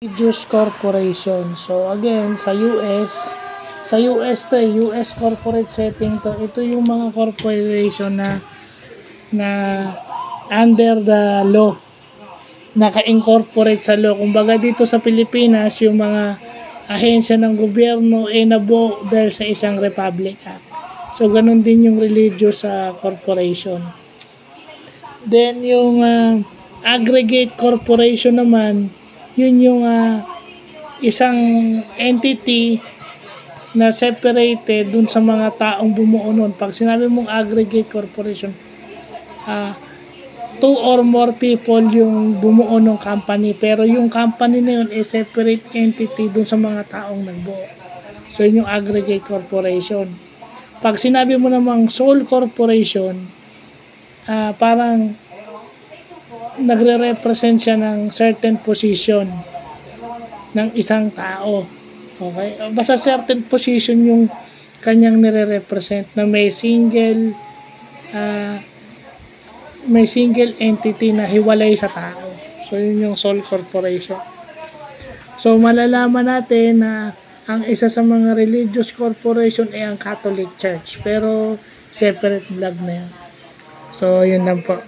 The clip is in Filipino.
Religious corporation. So again, sa US to US corporate setting to. Ito yung mga corporation na under the law, naka-incorporate sa law. Kumbaga dito sa Pilipinas, yung mga ahensya ng gobyerno ay nabuo dahil sa isang Republic Act. So ganun din yung religious corporation. Then yung aggregate corporation naman, yun yung isang entity na separated dun sa mga taong bumuo nun. Pag sinabi mong aggregate corporation, 2 or more people yung bumuo ng company, pero yung company na yun is separate entity dun sa mga taong nagbuo. So yun yung aggregate corporation. Pag sinabi mo namang sole corporation, parang nagre-represent siya ng certain position ng isang tao. Okay? Basta certain position yung kanyang nire-represent na may single entity na hiwalay sa tao. So yun yung sole corporation. So malalaman natin na ang isa sa mga religious corporation ay ang Catholic Church, pero separate vlog na yun. So yun lang po.